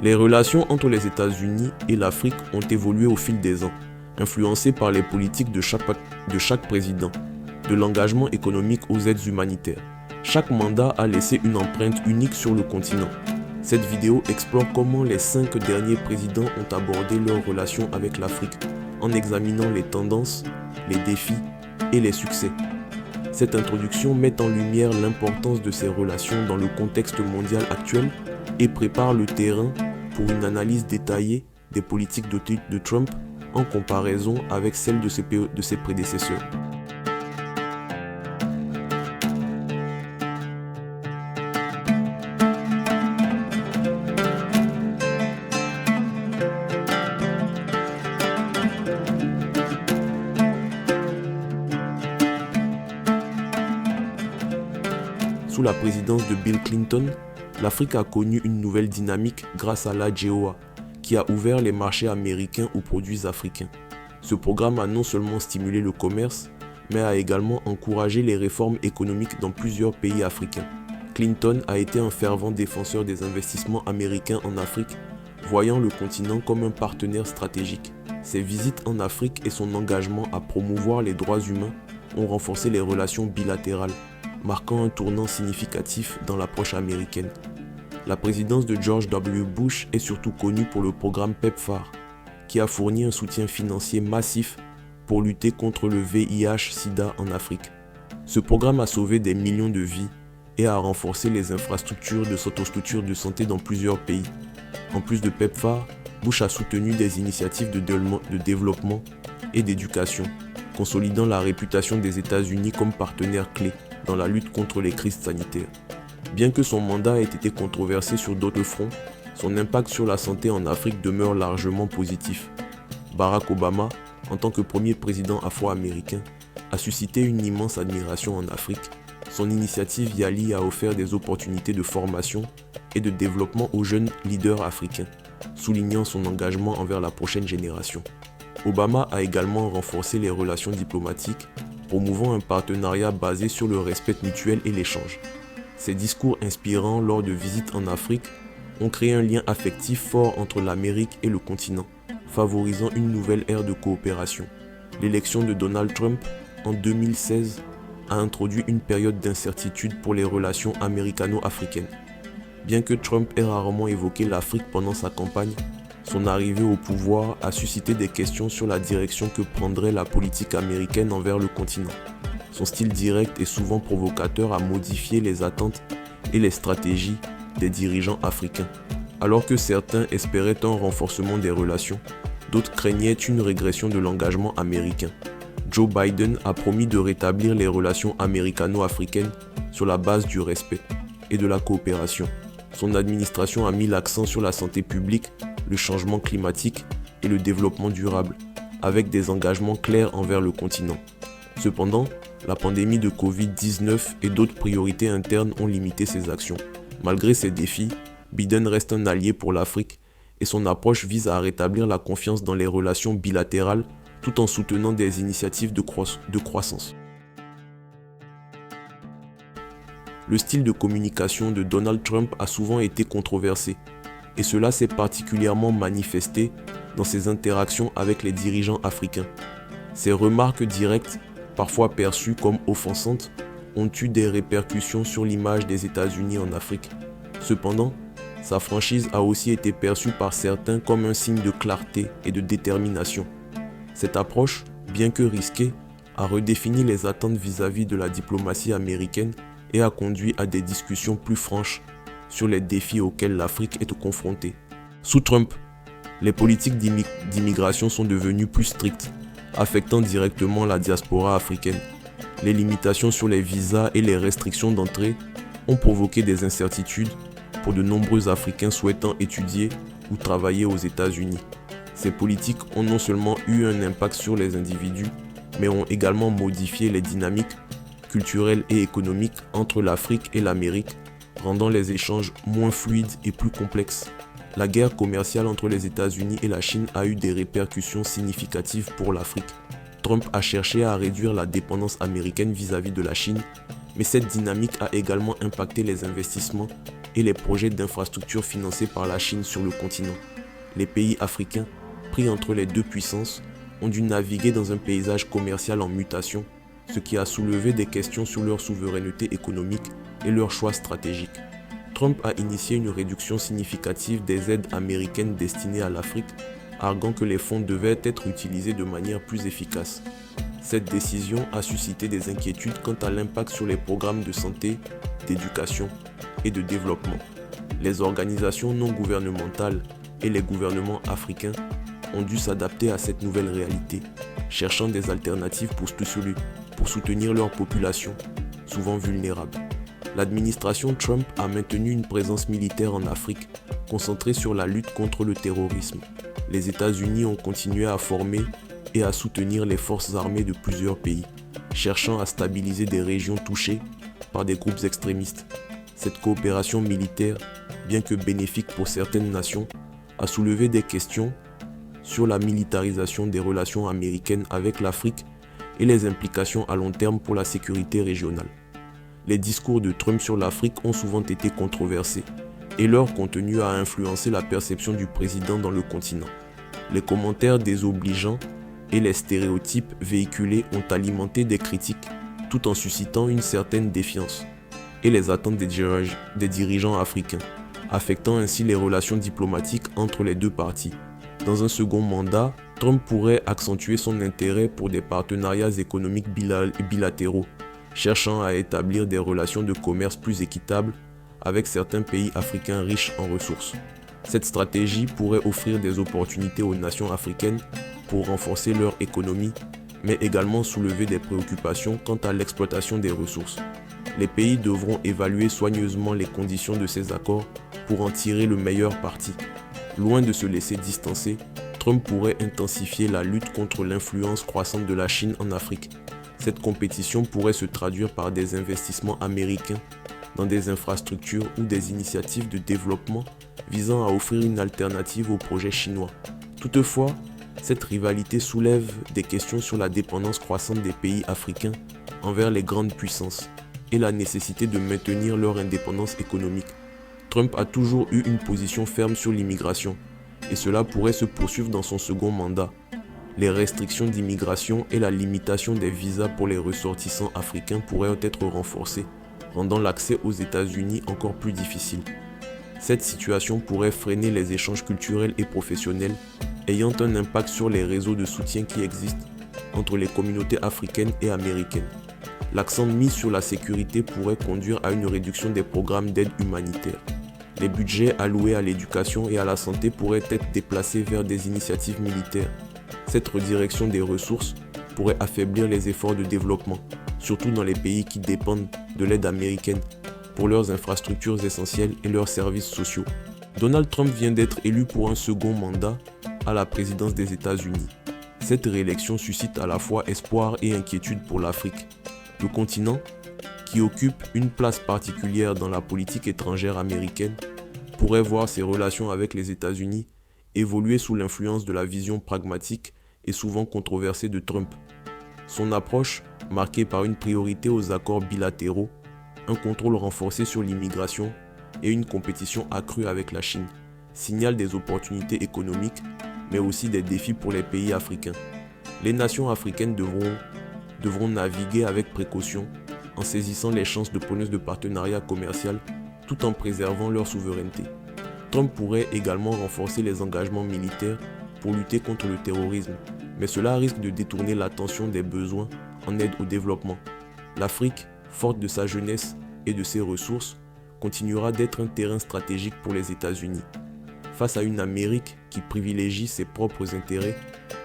Les relations entre les États-Unis et l'Afrique ont évolué au fil des ans, influencées par les politiques de chaque président, de l'engagement économique aux aides humanitaires. Chaque mandat a laissé une empreinte unique sur le continent. Cette vidéo explore comment les 5 derniers présidents ont abordé leurs relations avec l'Afrique, en examinant les tendances, les défis et les succès. Cette introduction met en lumière l'importance de ces relations dans le contexte mondial actuel et prépare le terrain pour une analyse détaillée des politiques de Trump en comparaison avec celles de ses prédécesseurs. Sous la présidence de Bill Clinton, l'Afrique a connu une nouvelle dynamique grâce à l'AGOA, qui a ouvert les marchés américains aux produits africains. Ce programme a non seulement stimulé le commerce, mais a également encouragé les réformes économiques dans plusieurs pays africains. Clinton a été un fervent défenseur des investissements américains en Afrique, voyant le continent comme un partenaire stratégique. Ses visites en Afrique et son engagement à promouvoir les droits humains ont renforcé les relations bilatérales, marquant un tournant significatif dans l'approche américaine. La présidence de George W. Bush est surtout connue pour le programme PEPFAR, qui a fourni un soutien financier massif pour lutter contre le VIH-Sida en Afrique. Ce programme a sauvé des millions de vies et a renforcé les infrastructures de santé dans plusieurs pays. En plus de PEPFAR, Bush a soutenu des initiatives de développement et d'éducation, consolidant la réputation des États-Unis comme partenaire clé dans la lutte contre les crises sanitaires. Bien que son mandat ait été controversé sur d'autres fronts, son impact sur la santé en Afrique demeure largement positif. Barack Obama, en tant que premier président afro-américain, a suscité une immense admiration en Afrique. Son initiative YALI a offert des opportunités de formation et de développement aux jeunes leaders africains, soulignant son engagement envers la prochaine génération. Obama a également renforcé les relations diplomatiques, promouvant un partenariat basé sur le respect mutuel et l'échange. Ses discours inspirants lors de visites en Afrique ont créé un lien affectif fort entre l'Amérique et le continent, favorisant une nouvelle ère de coopération. L'élection de Donald Trump en 2016 a introduit une période d'incertitude pour les relations américano-africaines. Bien que Trump ait rarement évoqué l'Afrique pendant sa campagne, son arrivée au pouvoir a suscité des questions sur la direction que prendrait la politique américaine envers le continent. Son style direct et souvent provocateur a modifié les attentes et les stratégies des dirigeants africains. Alors que certains espéraient un renforcement des relations, d'autres craignaient une régression de l'engagement américain. Joe Biden a promis de rétablir les relations américano-africaines sur la base du respect et de la coopération. Son administration a mis l'accent sur la santé publique, le changement climatique et le développement durable, avec des engagements clairs envers le continent. Cependant, la pandémie de Covid-19 et d'autres priorités internes ont limité ses actions. Malgré ces défis, Biden reste un allié pour l'Afrique et son approche vise à rétablir la confiance dans les relations bilatérales tout en soutenant des initiatives de croissance. Le style de communication de Donald Trump a souvent été controversé, et cela s'est particulièrement manifesté dans ses interactions avec les dirigeants africains. Ses remarques directes, parfois perçues comme offensantes, ont eu des répercussions sur l'image des États-Unis en Afrique. Cependant, sa franchise a aussi été perçue par certains comme un signe de clarté et de détermination. Cette approche, bien que risquée, a redéfini les attentes vis-à-vis de la diplomatie américaine et a conduit à des discussions plus franches sur les défis auxquels l'Afrique est confrontée. Sous Trump, les politiques d'immigration sont devenues plus strictes, affectant directement la diaspora africaine. Les limitations sur les visas et les restrictions d'entrée ont provoqué des incertitudes pour de nombreux Africains souhaitant étudier ou travailler aux États-Unis. Ces politiques ont non seulement eu un impact sur les individus, mais ont également modifié les dynamiques culturelles et économiques entre l'Afrique et l'Amérique, rendant les échanges moins fluides et plus complexes. La guerre commerciale entre les États-Unis et la Chine a eu des répercussions significatives pour l'Afrique. Trump a cherché à réduire la dépendance américaine vis-à-vis de la Chine, mais cette dynamique a également impacté les investissements et les projets d'infrastructures financés par la Chine sur le continent. Les pays africains, pris entre les deux puissances, ont dû naviguer dans un paysage commercial en mutation, ce qui a soulevé des questions sur leur souveraineté économique et leurs choix stratégiques. Trump a initié une réduction significative des aides américaines destinées à l'Afrique, arguant que les fonds devaient être utilisés de manière plus efficace. Cette décision a suscité des inquiétudes quant à l'impact sur les programmes de santé, d'éducation et de développement. Les organisations non gouvernementales et les gouvernements africains ont dû s'adapter à cette nouvelle réalité, cherchant des alternatives pour soutenir leur population, souvent vulnérable. L'administration Trump a maintenu une présence militaire en Afrique, concentrée sur la lutte contre le terrorisme. Les États-Unis ont continué à former et à soutenir les forces armées de plusieurs pays, cherchant à stabiliser des régions touchées par des groupes extrémistes. Cette coopération militaire, bien que bénéfique pour certaines nations, a soulevé des questions sur la militarisation des relations américaines avec l'Afrique et les implications à long terme pour la sécurité régionale. Les discours de Trump sur l'Afrique ont souvent été controversés et leur contenu a influencé la perception du président dans le continent. Les commentaires désobligeants et les stéréotypes véhiculés ont alimenté des critiques tout en suscitant une certaine défiance et les attentes des dirigeants africains, affectant ainsi les relations diplomatiques entre les deux parties. Dans un second mandat, Trump pourrait accentuer son intérêt pour des partenariats économiques bilatéraux, cherchant à établir des relations de commerce plus équitables avec certains pays africains riches en ressources. Cette stratégie pourrait offrir des opportunités aux nations africaines pour renforcer leur économie, mais également soulever des préoccupations quant à l'exploitation des ressources. Les pays devront évaluer soigneusement les conditions de ces accords pour en tirer le meilleur parti. Loin de se laisser distancer, Trump pourrait intensifier la lutte contre l'influence croissante de la Chine en Afrique. Cette compétition pourrait se traduire par des investissements américains dans des infrastructures ou des initiatives de développement visant à offrir une alternative aux projets chinois. Toutefois, cette rivalité soulève des questions sur la dépendance croissante des pays africains envers les grandes puissances et la nécessité de maintenir leur indépendance économique. Trump a toujours eu une position ferme sur l'immigration, et cela pourrait se poursuivre dans son second mandat. Les restrictions d'immigration et la limitation des visas pour les ressortissants africains pourraient être renforcées, rendant l'accès aux États-Unis encore plus difficile. Cette situation pourrait freiner les échanges culturels et professionnels, ayant un impact sur les réseaux de soutien qui existent entre les communautés africaines et américaines. L'accent mis sur la sécurité pourrait conduire à une réduction des programmes d'aide humanitaire. Les budgets alloués à l'éducation et à la santé pourraient être déplacés vers des initiatives militaires. Cette redirection des ressources pourrait affaiblir les efforts de développement, surtout dans les pays qui dépendent de l'aide américaine pour leurs infrastructures essentielles et leurs services sociaux. Donald Trump vient d'être élu pour un second mandat à la présidence des États-Unis. Cette réélection suscite à la fois espoir et inquiétude pour l'Afrique. Le continent, qui occupe une place particulière dans la politique étrangère américaine, pourrait voir ses relations avec les États-Unis évoluer sous l'influence de la vision pragmatique et souvent controversée de Trump. Son approche, marquée par une priorité aux accords bilatéraux, un contrôle renforcé sur l'immigration et une compétition accrue avec la Chine, signale des opportunités économiques, mais aussi des défis pour les pays africains. Les nations africaines devront naviguer avec précaution en saisissant les chances de promesses de partenariat commercial tout en préservant leur souveraineté. Trump pourrait également renforcer les engagements militaires pour lutter contre le terrorisme, mais cela risque de détourner l'attention des besoins en aide au développement. L'Afrique, forte de sa jeunesse et de ses ressources, continuera d'être un terrain stratégique pour les États-Unis. Face à une Amérique qui privilégie ses propres intérêts,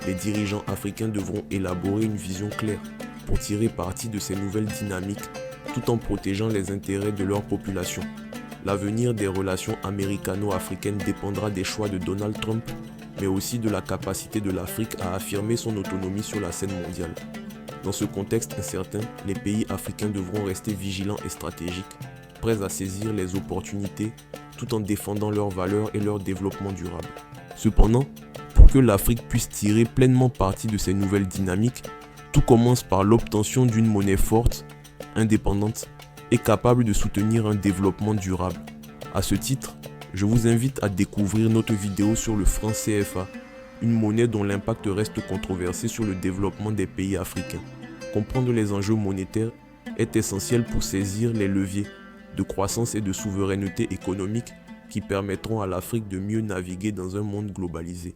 les dirigeants africains devront élaborer une vision claire pour tirer parti de ces nouvelles dynamiques tout en protégeant les intérêts de leur population. L'avenir des relations américano-africaines dépendra des choix de Donald Trump, mais aussi de la capacité de l'Afrique à affirmer son autonomie sur la scène mondiale. Dans ce contexte incertain, les pays africains devront rester vigilants et stratégiques, prêts à saisir les opportunités tout en défendant leurs valeurs et leur développement durable. Cependant, pour que l'Afrique puisse tirer pleinement parti de ces nouvelles dynamiques, tout commence par l'obtention d'une monnaie forte, indépendante et capable de soutenir un développement durable. À ce titre, je vous invite à découvrir notre vidéo sur le franc CFA, une monnaie dont l'impact reste controversé sur le développement des pays africains. Comprendre les enjeux monétaires est essentiel pour saisir les leviers de croissance et de souveraineté économique qui permettront à l'Afrique de mieux naviguer dans un monde globalisé.